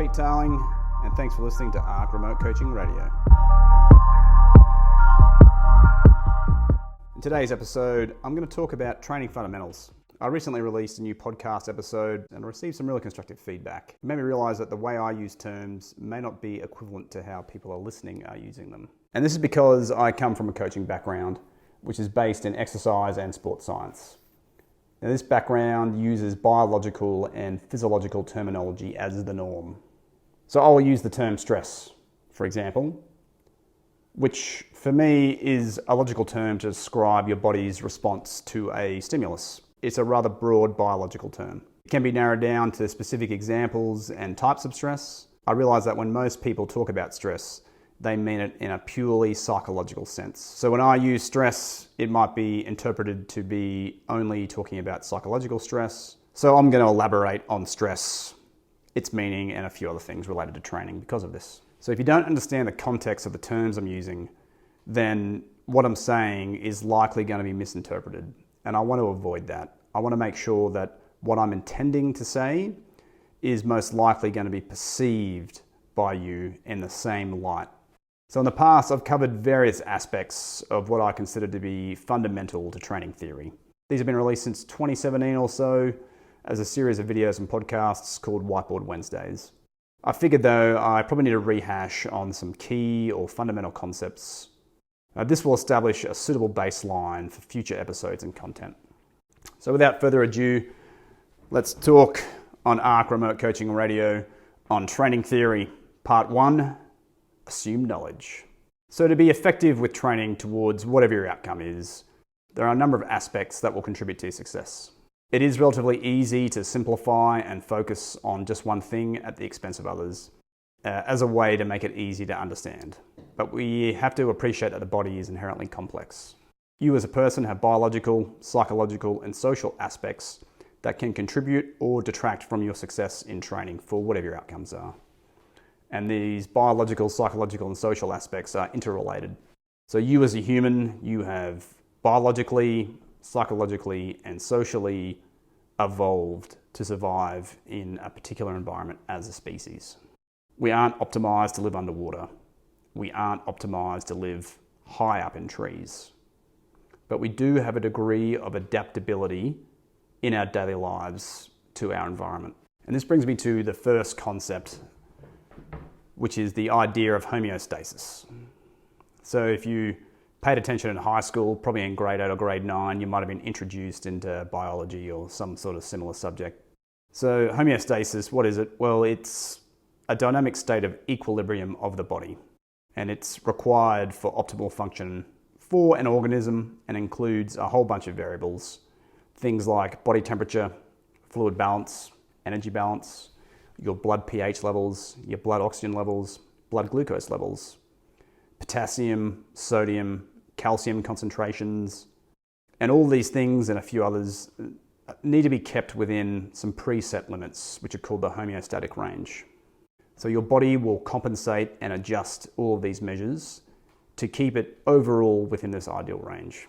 Pete Tarling, and thanks for listening to ARC Remote Coaching Radio. In today's episode, I'm going to talk about training fundamentals. I recently released a new podcast episode and received some really constructive feedback. It made me realize that the way I use terms may not be equivalent to how people are listening are using them. And this is because I come from a coaching background, which is based in exercise and sports science. Now, this background uses biological and physiological terminology as the norm. So I'll use the term stress, for example, which for me is a logical term to describe your body's response to a stimulus. It's a rather broad biological term. It can be narrowed down to specific examples and types of stress. I realize that when most people talk about stress, they mean it in a purely psychological sense. So when I use stress, it might be interpreted to be only talking about psychological stress. So I'm going to elaborate on stress, its meaning, and a few other things related to training because of this. So if you don't understand the context of the terms I'm using, then what I'm saying is likely going to be misinterpreted. And I want to avoid that. I want to make sure that what I'm intending to say is most likely going to be perceived by you in the same light. So in the past, I've covered various aspects of what I consider to be fundamental to training theory. These have been released since 2017 or so as a series of videos and podcasts called Whiteboard Wednesdays. I figured though I probably need a rehash on some key or fundamental concepts. This will establish a suitable baseline for future episodes and content. So without further ado, let's talk on ARC Remote Coaching Radio on Training Theory, Part 1. Assumed knowledge. So to be effective with training towards whatever your outcome is, there are a number of aspects that will contribute to your success. It is relatively easy to simplify and focus on just one thing at the expense of others as a way to make it easy to understand. But we have to appreciate that the body is inherently complex. You as a person have biological, psychological, and social aspects that can contribute or detract from your success in training for whatever your outcomes are. And these biological, psychological, and social aspects are interrelated. So you as a human, you have biologically, psychologically, and socially evolved to survive in a particular environment as a species. We aren't optimized to live underwater. We aren't optimized to live high up in trees. But we do have a degree of adaptability in our daily lives to our environment. And this brings me to the first concept, which is the idea of homeostasis. So if you paid attention in high school, probably in grade 8 or grade 9, you might have been introduced into biology or some sort of similar subject. So homeostasis, what is it? Well, it's a dynamic state of equilibrium of the body, and it's required for optimal function for an organism and includes a whole bunch of variables. Things like body temperature, fluid balance, energy balance, your blood pH levels, your blood oxygen levels, blood glucose levels, potassium, sodium, calcium concentrations, and all these things and a few others need to be kept within some preset limits, which are called the homeostatic range. So your body will compensate and adjust all of these measures to keep it overall within this ideal range.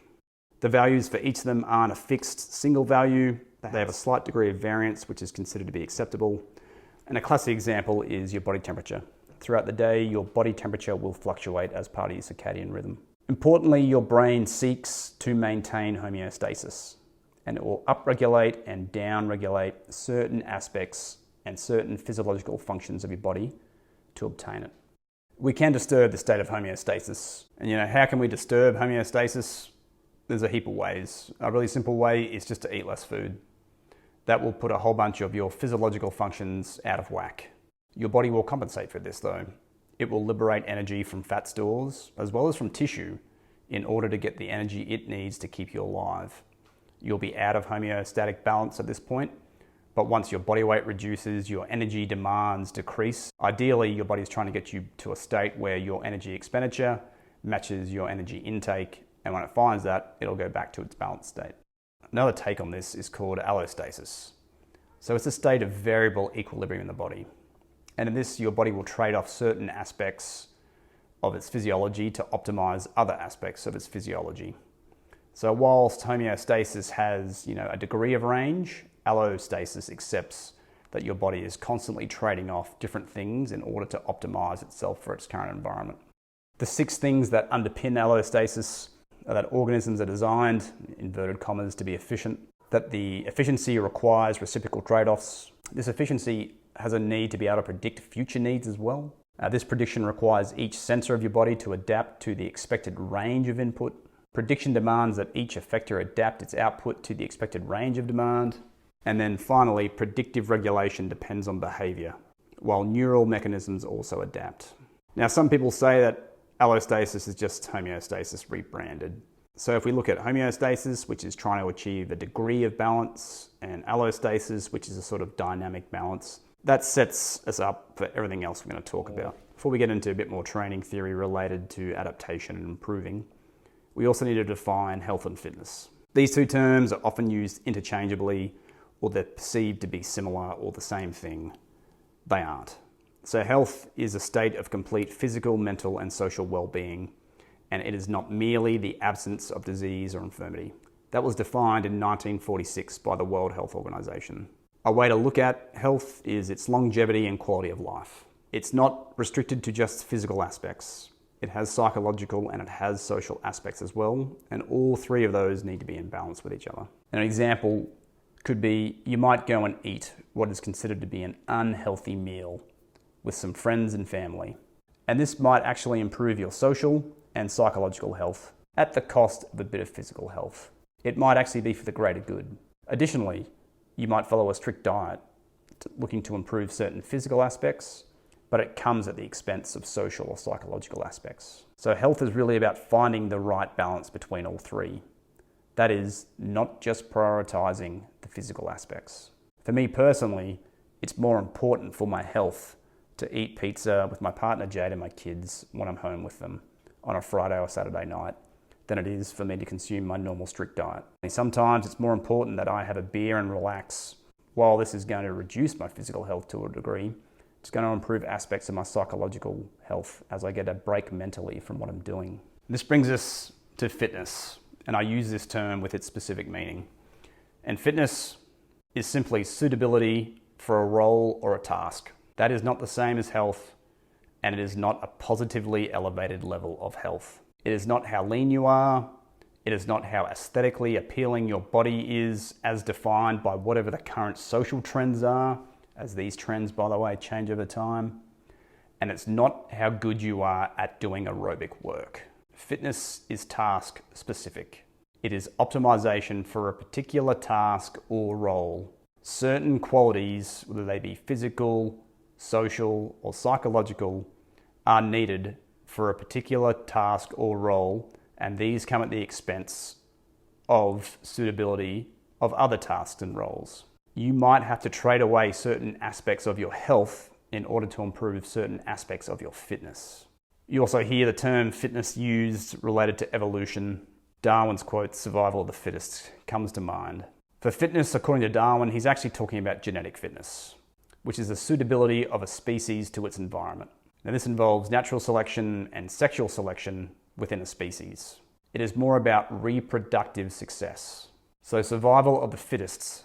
The values for each of them aren't a fixed single value. They have a slight degree of variance, which is considered to be acceptable. And a classic example is your body temperature. Throughout the day, your body temperature will fluctuate as part of your circadian rhythm. Importantly, your brain seeks to maintain homeostasis, and it will upregulate and downregulate certain aspects and certain physiological functions of your body to obtain it. We can disturb the state of homeostasis. And how can we disturb homeostasis? There's a heap of ways. A really simple way is just to eat less food. That will put a whole bunch of your physiological functions out of whack. Your body will compensate for this though. It will liberate energy from fat stores as well as from tissue in order to get the energy it needs to keep you alive. You'll be out of homeostatic balance at this point, but once your body weight reduces, your energy demands decrease. Ideally, your body's trying to get you to a state where your energy expenditure matches your energy intake, and when it finds that, it'll go back to its balanced state. Another take on this is called allostasis. So it's a state of variable equilibrium in the body. And in this, your body will trade off certain aspects of its physiology to optimize other aspects of its physiology. So whilst homeostasis has, a degree of range, allostasis accepts that your body is constantly trading off different things in order to optimize itself for its current environment. The 6 things that underpin allostasis are that organisms are designed, inverted commas, to be efficient, that the efficiency requires reciprocal trade-offs. This efficiency has a need to be able to predict future needs as well. This prediction requires each sensor of your body to adapt to the expected range of input. Prediction demands that each effector adapt its output to the expected range of demand. And then finally, predictive regulation depends on behavior, while neural mechanisms also adapt. Now, some people say that allostasis is just homeostasis rebranded. So if we look at homeostasis, which is trying to achieve a degree of balance, and allostasis, which is a sort of dynamic balance, that sets us up for everything else we're going to talk about. Before we get into a bit more training theory related to adaptation and improving, we also need to define health and fitness. These 2 terms are often used interchangeably, or they're perceived to be similar or the same thing. They aren't. So health is a state of complete physical, mental, and social well-being, and it is not merely the absence of disease or infirmity. That was defined in 1946 by the World Health Organization. A way to look at health is its longevity and quality of life. It's not restricted to just physical aspects. It has psychological and it has social aspects as well, and all 3 of those need to be in balance with each other. An example could be you might go and eat what is considered to be an unhealthy meal with some friends and family, and this might actually improve your social and psychological health at the cost of a bit of physical health. It might actually be for the greater good. Additionally, you might follow a strict diet looking to improve certain physical aspects, but it comes at the expense of social or psychological aspects. So health is really about finding the right balance between all 3. That is, not just prioritizing the physical aspects. For me personally, it's more important for my health to eat pizza with my partner Jade and my kids when I'm home with them on a Friday or Saturday night than it is for me to consume my normal strict diet. Sometimes it's more important that I have a beer and relax. While this is going to reduce my physical health to a degree, it's going to improve aspects of my psychological health as I get a break mentally from what I'm doing. This brings us to fitness, and I use this term with its specific meaning. And fitness is simply suitability for a role or a task. That is not the same as health, and it is not a positively elevated level of health. It is not how lean you are. It is not how aesthetically appealing your body is as defined by whatever the current social trends are, as these trends, by the way, change over time. And it's not how good you are at doing aerobic work. Fitness is task specific. It is optimization for a particular task or role. Certain qualities, whether they be physical, social, or psychological, are needed for a particular task or role, and these come at the expense of suitability of other tasks and roles. You might have to trade away certain aspects of your health in order to improve certain aspects of your fitness. You also hear the term fitness used related to evolution. Darwin's quote, "Survival of the fittest," comes to mind. For fitness, according to Darwin, he's actually talking about genetic fitness, which is the suitability of a species to its environment. Now, this involves natural selection and sexual selection within a species. It is more about reproductive success. So survival of the fittest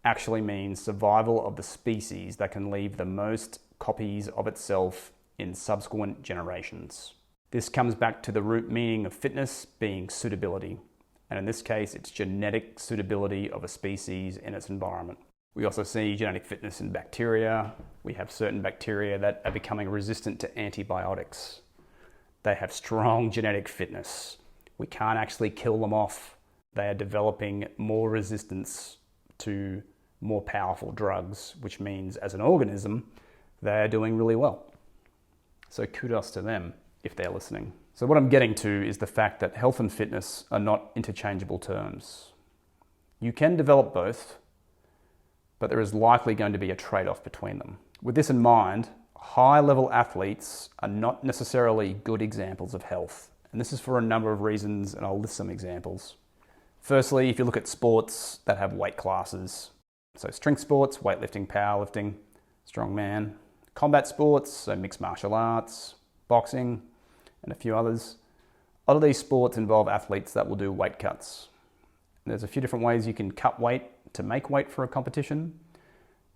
actually means survival of the species that can leave the most copies of itself in subsequent generations. This comes back to the root meaning of fitness being suitability. And in this case, it's genetic suitability of a species in its environment. We also see genetic fitness in bacteria. We have certain bacteria that are becoming resistant to antibiotics. They have strong genetic fitness. We can't actually kill them off. They are developing more resistance to more powerful drugs, which means as an organism, they are doing really well. So kudos to them if they're listening. So what I'm getting to is the fact that health and fitness are not interchangeable terms. You can develop both, but there is likely going to be a trade-off between them. With this in mind, high-level athletes are not necessarily good examples of health. And this is for a number of reasons, and I'll list some examples. Firstly, if you look at sports that have weight classes, so strength sports, weightlifting, powerlifting, strongman, combat sports, so mixed martial arts, boxing, and a few others. A lot of these sports involve athletes that will do weight cuts. There's a few different ways you can cut weight to make weight for a competition.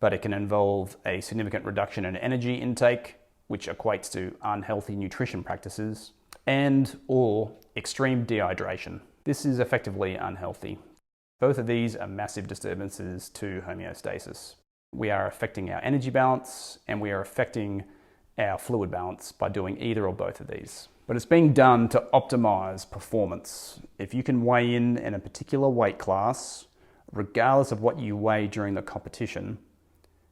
but it can involve a significant reduction in energy intake, which equates to unhealthy nutrition practices, and or extreme dehydration. This is effectively unhealthy. Both of these are massive disturbances to homeostasis. We are affecting our energy balance and we are affecting our fluid balance by doing either or both of these. But it's being done to optimize performance. If you can weigh in a particular weight class, regardless of what you weigh during the competition,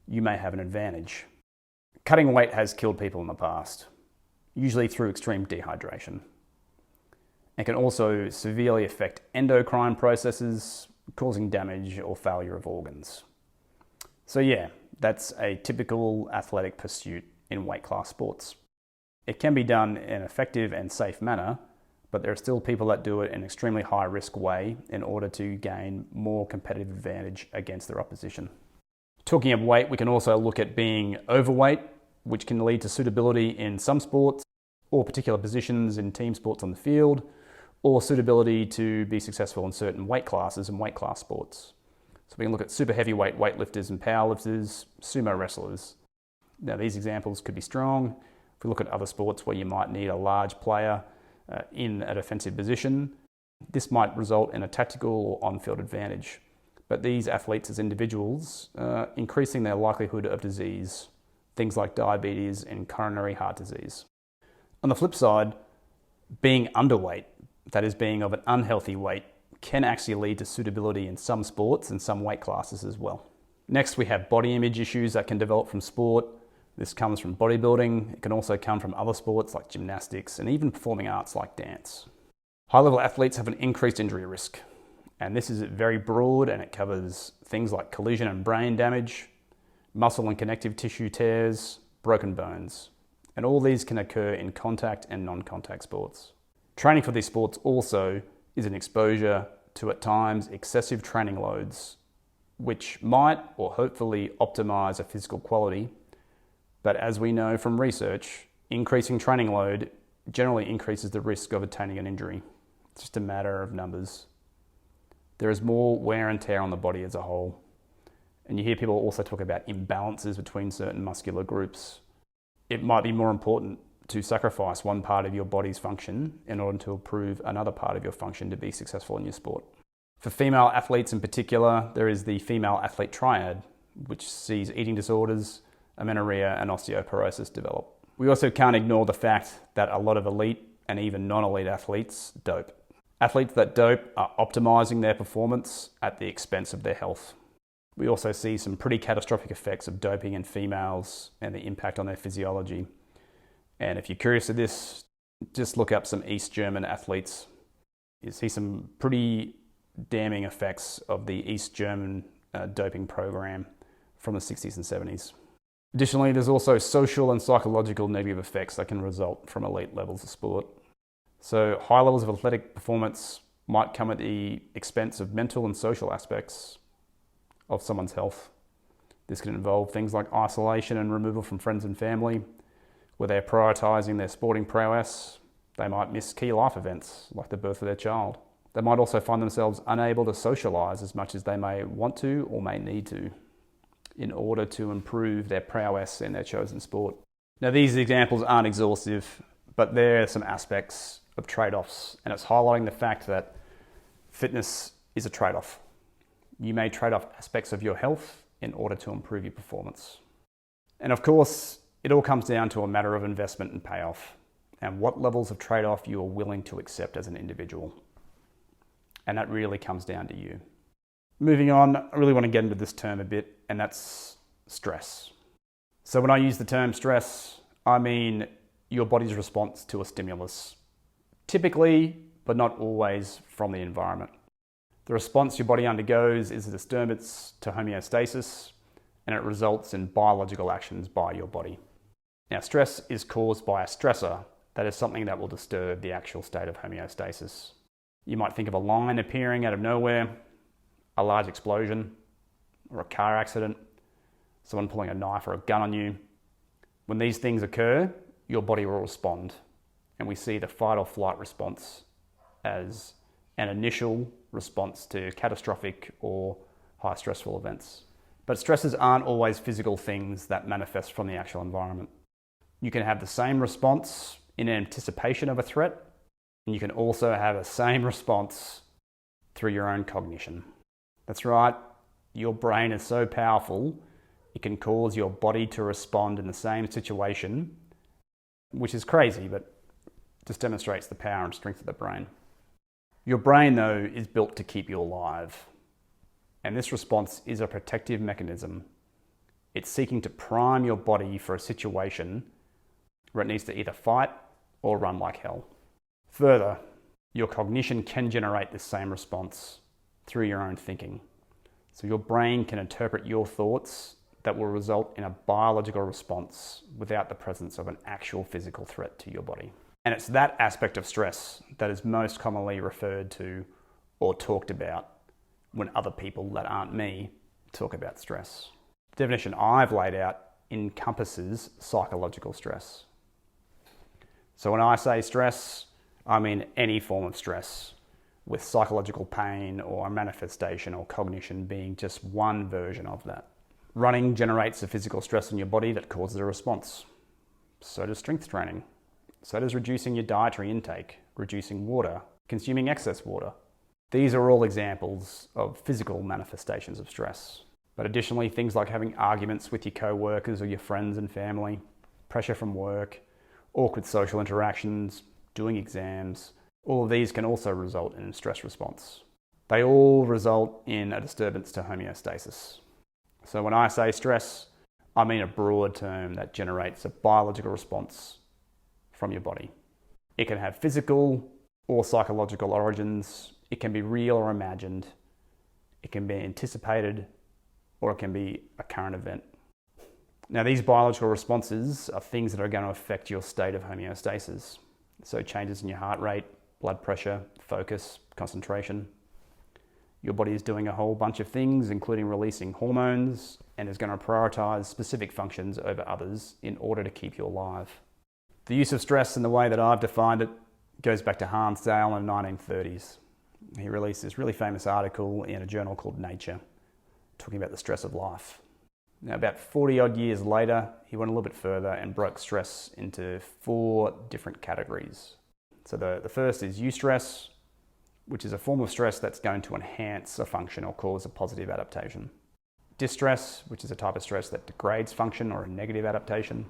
you may have an advantage. Cutting weight has killed people in the past, usually through extreme dehydration. It can also severely affect endocrine processes, causing damage or failure of organs. So yeah, that's a typical athletic pursuit in weight class sports. It can be done in an effective and safe manner, but there are still people that do it in an extremely high risk way in order to gain more competitive advantage against their opposition. Talking of weight, we can also look at being overweight, which can lead to suitability in some sports or particular positions in team sports on the field, or suitability to be successful in certain weight classes and weight class sports. So we can look at super heavyweight weightlifters and powerlifters, sumo wrestlers. Now these examples could be strong. If we look at other sports where you might need a large player in a defensive position, this might result in a tactical or on-field advantage. But these athletes as individuals increasing their likelihood of disease, things like diabetes and coronary heart disease. On the flip side, being underweight, that is being of an unhealthy weight, can actually lead to suitability in some sports and some weight classes as well. Next, we have body image issues that can develop from sport. This comes from bodybuilding. It can also come from other sports like gymnastics and even performing arts like dance. High-level athletes have an increased injury risk, and this is very broad and it covers things like collision and brain damage, muscle and connective tissue tears, broken bones, and all these can occur in contact and non-contact sports. Training for these sports also is an exposure to at times excessive training loads, which might or hopefully optimize a physical quality. But as we know from research, increasing training load generally increases the risk of attaining an injury. It's just a matter of numbers. There is more wear and tear on the body as a whole. And you hear people also talk about imbalances between certain muscular groups. It might be more important to sacrifice one part of your body's function in order to improve another part of your function to be successful in your sport. For female athletes in particular, there is the female athlete triad, which sees eating disorders, amenorrhea and osteoporosis develop. We also can't ignore the fact that a lot of elite and even non-elite athletes dope. Athletes that dope are optimizing their performance at the expense of their health. We also see some pretty catastrophic effects of doping in females and the impact on their physiology. And if you're curious of this, just look up some East German athletes. You see some pretty damning effects of the East German doping program from the 60s and 70s. Additionally, there's also social and psychological negative effects that can result from elite levels of sport. So high levels of athletic performance might come at the expense of mental and social aspects of someone's health. This can involve things like isolation and removal from friends and family, where they're prioritizing their sporting prowess. They might miss key life events like the birth of their child. They might also find themselves unable to socialize as much as they may want to or may need to in order to improve their prowess in their chosen sport. Now, these examples aren't exhaustive, but there are some aspects of trade-offs, and it's highlighting the fact that fitness is a trade-off. You may trade off aspects of your health in order to improve your performance. And of course, it all comes down to a matter of investment and payoff, and what levels of trade-off you are willing to accept as an individual. And that really comes down to you. Moving on, I really want to get into this term a bit, and that's stress. So when I use the term stress, I mean your body's response to a stimulus, typically, but not always, from the environment. The response your body undergoes is a disturbance to homeostasis, and it results in biological actions by your body. Now, stress is caused by a stressor that is something that will disturb the actual state of homeostasis. You might think of a line appearing out of nowhere, a large explosion, or a car accident, someone pulling a knife or a gun on you. When these things occur, your body will respond, and we see the fight or flight response as an initial response to catastrophic or high stressful events. But stresses aren't always physical things that manifest from the actual environment. You can have the same response in anticipation of a threat, and you can also have the same response through your own cognition. That's right, your brain is so powerful, it can cause your body to respond in the same situation, which is crazy, but just demonstrates the power and strength of the brain. Your brain, though, is built to keep you alive. And this response is a protective mechanism. It's seeking to prime your body for a situation where it needs to either fight or run like hell. Further, your cognition can generate this same response through your own thinking. So your brain can interpret your thoughts that will result in a biological response without the presence of an actual physical threat to your body. And it's that aspect of stress that is most commonly referred to or talked about when other people that aren't me talk about stress. The definition I've laid out encompasses psychological stress. So when I say stress, I mean any form of stress, with psychological pain or manifestation or cognition being just one version of that. Running generates a physical stress in your body that causes a response. So does strength training. So does reducing your dietary intake, reducing water, consuming excess water. These are all examples of physical manifestations of stress. But additionally, things like having arguments with your co-workers or your friends and family, pressure from work, awkward social interactions, doing exams, all of these can also result in a stress response. They all result in a disturbance to homeostasis. So when I say stress, I mean a broad term that generates a biological response from your body. It can have physical or psychological origins. It can be real or imagined. It can be anticipated, or it can be a current event. Now, these biological responses are things that are going to affect your state of homeostasis. So changes in your heart rate, blood pressure, focus, concentration. Your body is doing a whole bunch of things, including releasing hormones, and is going to prioritize specific functions over others in order to keep you alive. The use of stress in the way that I've defined it goes back to Hansdale in the 1930s. He released this really famous article in a journal called Nature, talking about the stress of life. Now, about 40 odd years later, he went a little bit further and broke stress into 4 different categories. So the first is eustress, which is a form of stress that's going to enhance a function or cause a positive adaptation. Distress, which is a type of stress that degrades function or a negative adaptation.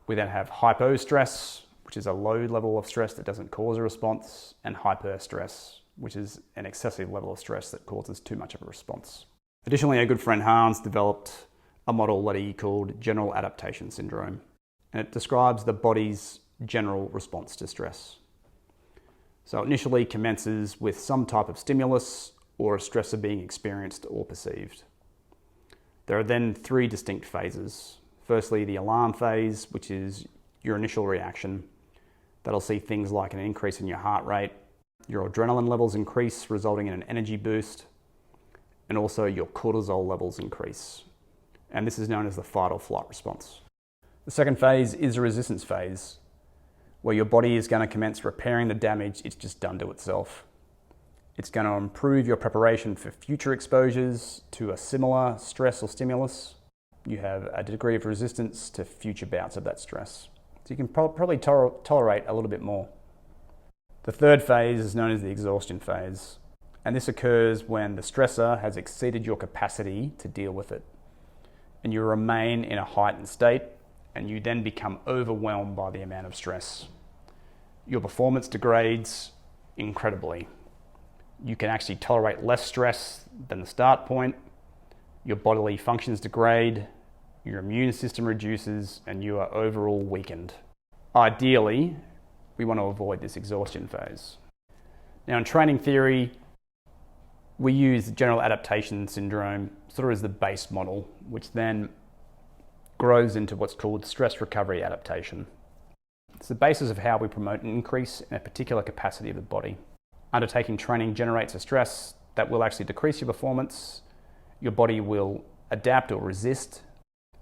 We then have hypostress, which is a low level of stress that doesn't cause a response, and hyperstress, which is an excessive level of stress that causes too much of a response. Additionally, our good friend Hans developed a model that he called general adaptation syndrome, and it describes the body's general response to stress. So it initially commences with some type of stimulus or a stressor being experienced or perceived. There are then 3 distinct phases. Firstly, the alarm phase, which is your initial reaction. That'll see things like an increase in your heart rate, your adrenaline levels increase, resulting in an energy boost, and also your cortisol levels increase. And this is known as the fight or flight response. The second phase is a resistance phase, where your body is going to commence repairing the damage it's just done to itself. It's going to improve your preparation for future exposures to a similar stress or stimulus. You have a degree of resistance to future bouts of that stress. So you can probably tolerate a little bit more. The third phase is known as the exhaustion phase. And this occurs when the stressor has exceeded your capacity to deal with it. And you remain in a heightened state, and you then become overwhelmed by the amount of stress. Your performance degrades incredibly. You can actually tolerate less stress than the start point. Your bodily functions degrade, your immune system reduces, and you are overall weakened. Ideally, we want to avoid this exhaustion phase. Now, in training theory, we use general adaptation syndrome sort of as the base model, which then grows into what's called stress recovery adaptation. It's the basis of how we promote an increase in a particular capacity of the body. Undertaking training generates a stress that will actually decrease your performance. Your body will adapt or resist,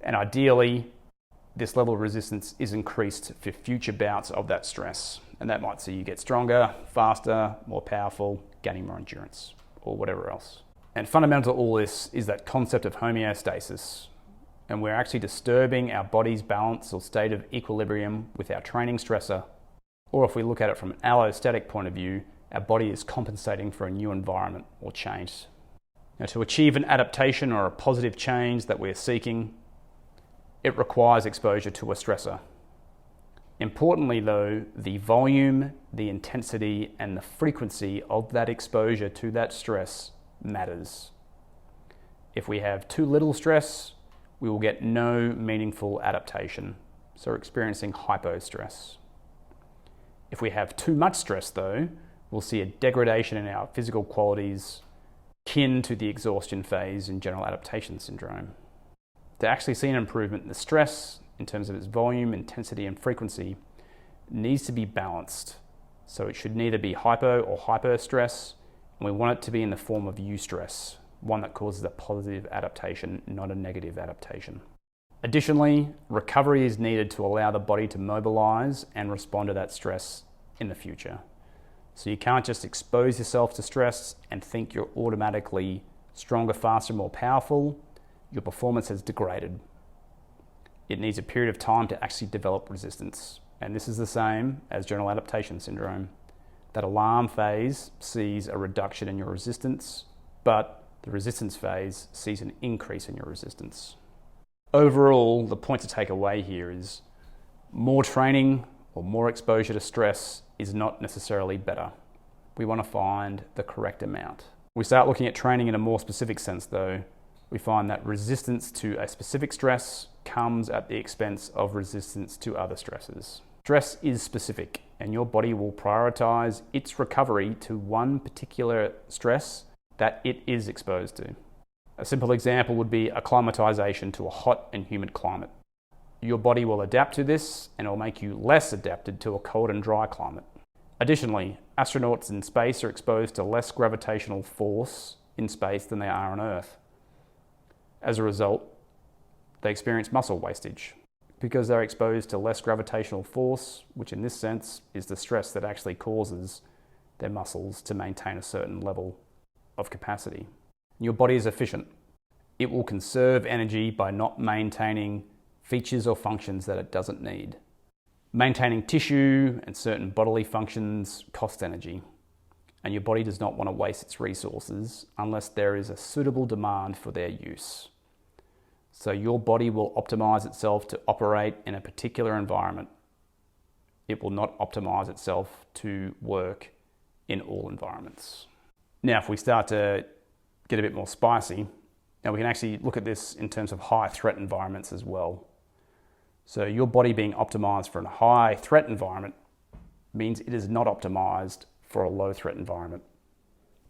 and ideally, this level of resistance is increased for future bouts of that stress. And that might see you get stronger, faster, more powerful, gaining more endurance, or whatever else. And fundamental to all this is that concept of homeostasis. And we're actually disturbing our body's balance or state of equilibrium with our training stressor. Or if we look at it from an allostatic point of view, our body is compensating for a new environment or change. Now, to achieve an adaptation or a positive change that we're seeking, it requires exposure to a stressor. Importantly though, the volume, the intensity, and the frequency of that exposure to that stress matters. If we have too little stress, we will get no meaningful adaptation, so we're experiencing hypostress. If we have too much stress though, we'll see a degradation in our physical qualities kin to the exhaustion phase in general adaptation syndrome. To actually see an improvement in the stress, in terms of its volume, intensity, and frequency, needs to be balanced. So it should neither be hypo or hyper stress, and we want it to be in the form of eustress, one that causes a positive adaptation, not a negative adaptation. Additionally, recovery is needed to allow the body to mobilize and respond to that stress in the future. So you can't just expose yourself to stress and think you're automatically stronger, faster, more powerful. Your performance has degraded. It needs a period of time to actually develop resistance. And this is the same as general adaptation syndrome. That alarm phase sees a reduction in your resistance, but the resistance phase sees an increase in your resistance. Overall, the point to take away here is more training or more exposure to stress is not necessarily better. We want to find the correct amount. We start looking at training in a more specific sense though. We find that resistance to a specific stress comes at the expense of resistance to other stresses. Stress is specific, and your body will prioritize its recovery to one particular stress that it is exposed to. A simple example would be acclimatization to a hot and humid climate. Your body will adapt to this, and it will make you less adapted to a cold and dry climate. Additionally, astronauts in space are exposed to less gravitational force in space than they are on Earth. As a result, they experience muscle wastage because they're exposed to less gravitational force, which in this sense is the stress that actually causes their muscles to maintain a certain level of capacity. Your body is efficient. It will conserve energy by not maintaining features or functions that it doesn't need. Maintaining tissue and certain bodily functions cost energy, and your body does not want to waste its resources unless there is a suitable demand for their use. So your body will optimize itself to operate in a particular environment. It will not optimize itself to work in all environments. Now, if we start to get a bit more spicy, now we can actually look at this in terms of high threat environments as well. So your body being optimized for a high threat environment means it is not optimized for a low threat environment.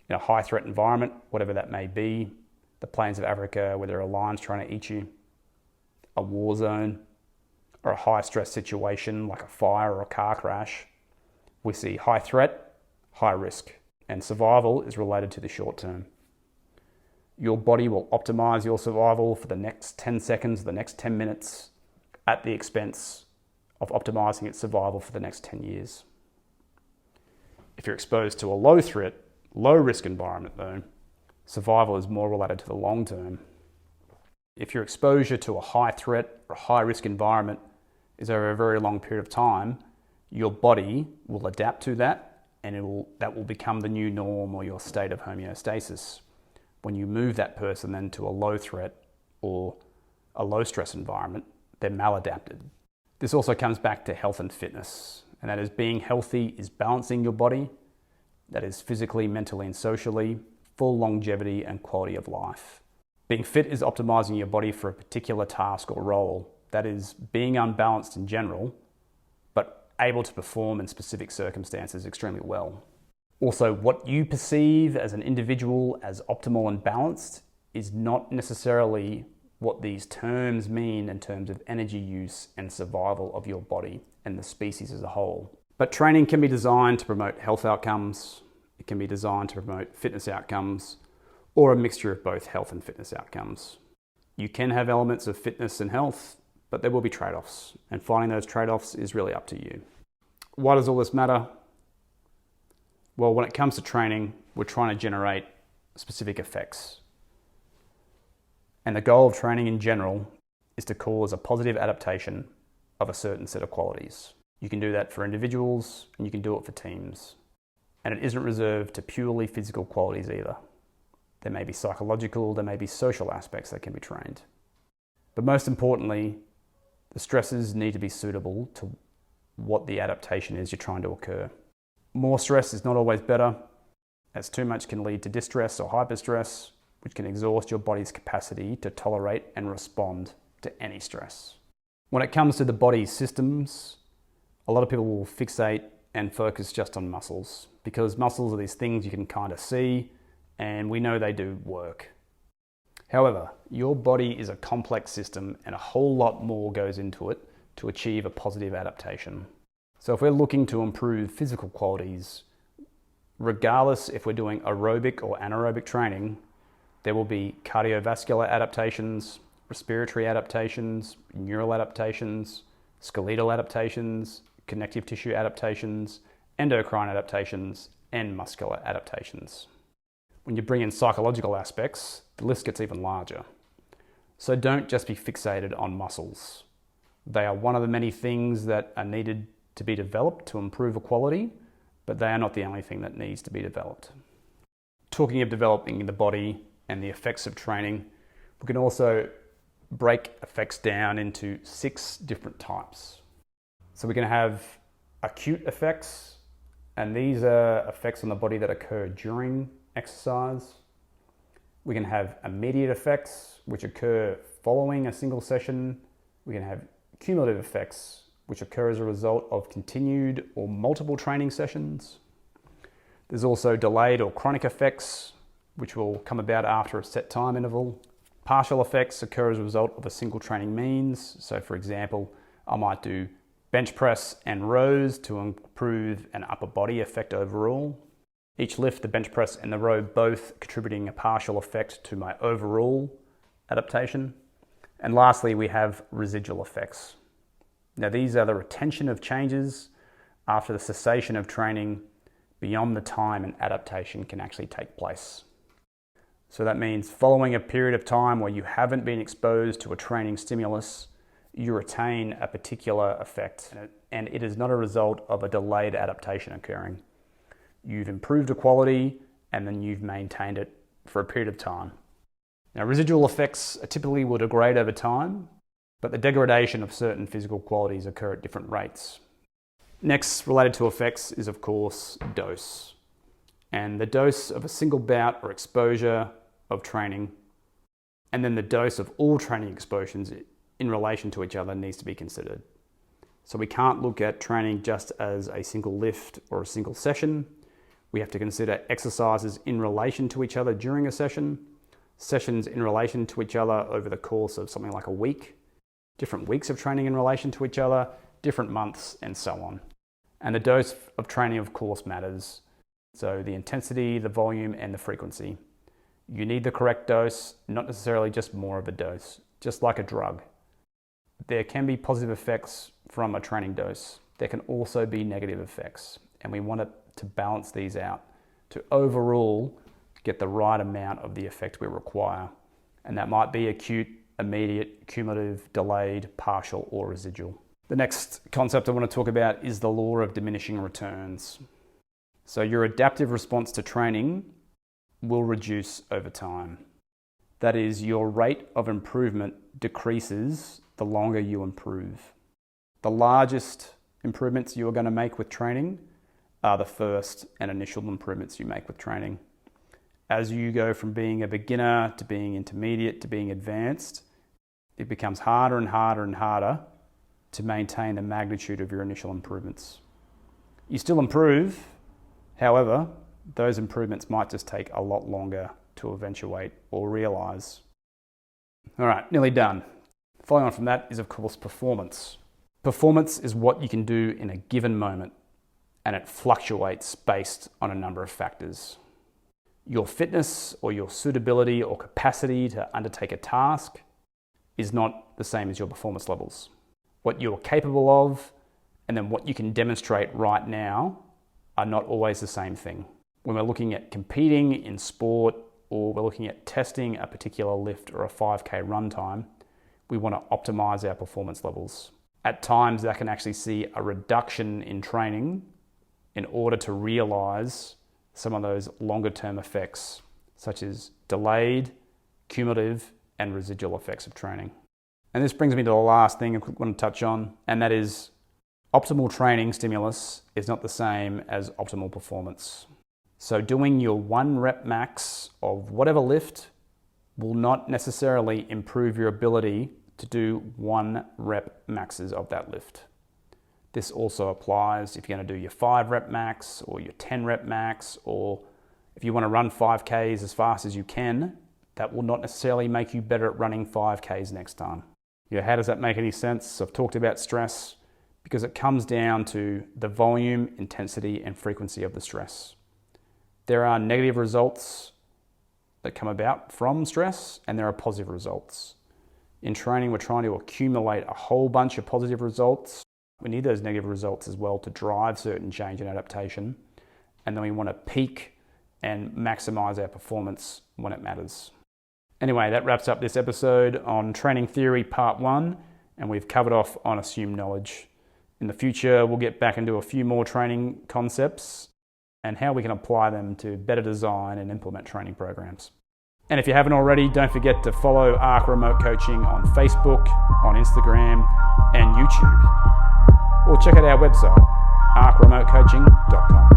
In a high threat environment, whatever that may be, the plains of Africa where there are lions trying to eat you, a war zone, or a high stress situation like a fire or a car crash, we see high threat, high risk, and survival is related to the short term. Your body will optimize your survival for the next 10 seconds, the next 10 minutes, at the expense of optimizing its survival for the next 10 years. If you're exposed to a low threat, low risk environment though, survival is more related to the long term. If your exposure to a high threat or high risk environment is over a very long period of time, your body will adapt to that, and that will become the new norm or your state of homeostasis. When you move that person then to a low threat or a low stress environment, they're maladapted. This also comes back to health and fitness, and that is being healthy is balancing your body, that is physically, mentally, and socially, full longevity and quality of life. Being fit is optimizing your body for a particular task or role, that is being unbalanced in general, but able to perform in specific circumstances extremely well. Also, what you perceive as an individual as optimal and balanced is not necessarily what these terms mean in terms of energy use and survival of your body and the species as a whole. But training can be designed to promote health outcomes, it can be designed to promote fitness outcomes, or a mixture of both health and fitness outcomes. You can have elements of fitness and health, but there will be trade-offs, and finding those trade-offs is really up to you. Why does all this matter? Well, when it comes to training, we're trying to generate specific effects. And the goal of training in general is to cause a positive adaptation of a certain set of qualities. You can do that for individuals and you can do it for teams. And it isn't reserved to purely physical qualities either. There may be psychological, there may be social aspects that can be trained. But most importantly, the stresses need to be suitable to what the adaptation is you're trying to occur. More stress is not always better, as too much can lead to distress or hyperstress, which can exhaust your body's capacity to tolerate and respond to any stress. When it comes to the body's systems, a lot of people will fixate and focus just on muscles, because muscles are these things you can kind of see and we know they do work. However, your body is a complex system and a whole lot more goes into it to achieve a positive adaptation. So if we're looking to improve physical qualities, regardless if we're doing aerobic or anaerobic training, there will be cardiovascular adaptations, respiratory adaptations, neural adaptations, skeletal adaptations, connective tissue adaptations, endocrine adaptations, and muscular adaptations. When you bring in psychological aspects, the list gets even larger. So don't just be fixated on muscles. They are one of the many things that are needed to be developed to improve a quality, but they are not the only thing that needs to be developed. Talking of developing the body and the effects of training, we can also break effects down into 6 different types. So we can have acute effects, and these are effects on the body that occur during exercise. We can have immediate effects, which occur following a single session. We can have cumulative effects, which occur as a result of continued or multiple training sessions. There's also delayed or chronic effects, which will come about after a set time interval. Partial effects occur as a result of a single training means. So for example, I might do bench press and rows to improve an upper body effect overall. Each lift, the bench press and the row, both contributing a partial effect to my overall adaptation. And lastly, we have residual effects. Now these are the retention of changes after the cessation of training beyond the time an adaptation can actually take place. So that means following a period of time where you haven't been exposed to a training stimulus, you retain a particular effect, and it is not a result of a delayed adaptation occurring. You've improved a quality and then you've maintained it for a period of time. Now, residual effects typically will degrade over time, but the degradation of certain physical qualities occur at different rates. Next, related to effects is, of course, dose. And the dose of a single bout or exposure of training, and then the dose of all training exposures in relation to each other needs to be considered. So we can't look at training just as a single lift or a single session. We have to consider exercises in relation to each other during a session, sessions in relation to each other over the course of something like a week, different weeks of training in relation to each other, different months, and so on. And the dose of training, of course, matters. So the intensity, the volume, and the frequency. You need the correct dose, not necessarily just more of a dose, just like a drug. There can be positive effects from a training dose. There can also be negative effects, and we want to balance these out to overall get the right amount of the effect we require. And that might be acute, immediate, cumulative, delayed, partial, or residual. The next concept I want to talk about is the law of diminishing returns. So your adaptive response to training will reduce over time. That is, your rate of improvement decreases the longer you improve. The largest improvements you are going to make with training are the first and initial improvements you make with training. As you go from being a beginner to being intermediate to being advanced, it becomes harder and harder and harder to maintain the magnitude of your initial improvements. You still improve, however, those improvements might just take a lot longer to eventuate or realize. All right, nearly done. Following on from that is, of course, performance. Performance is what you can do in a given moment, and it fluctuates based on a number of factors. Your fitness or your suitability or capacity to undertake a task is not the same as your performance levels. What you're capable of and then what you can demonstrate right now are not always the same thing. When we're looking at competing in sport or we're looking at testing a particular lift or a 5K run time, we want to optimize our performance levels. At times, that can actually see a reduction in training in order to realize some of those longer term effects, such as delayed, cumulative, and residual effects of training. And this brings me to the last thing I want to touch on, and that is optimal training stimulus is not the same as optimal performance. So doing your 1 rep max of whatever lift will not necessarily improve your ability to do 1 rep maxes of that lift. This also applies if you're going to do your 5 rep max or your 10 rep max, or if you want to run 5Ks as fast as you can, that will not necessarily make you better at running 5Ks next time. How does that make any sense? I've talked about stress because it comes down to the volume, intensity, and frequency of the stress. There are negative results that come about from stress, and there are positive results. In training, we're trying to accumulate a whole bunch of positive results. We need those negative results as well to drive certain change and adaptation. And then we want to peak and maximize our performance when it matters. Anyway, that wraps up this episode on Training Theory Part 1, and we've covered off on assumed knowledge. In the future, we'll get back into a few more training concepts and how we can apply them to better design and implement training programs. And if you haven't already, don't forget to follow ARC Remote Coaching on Facebook, on Instagram, and YouTube. Or check out our website, arcremotecoaching.com.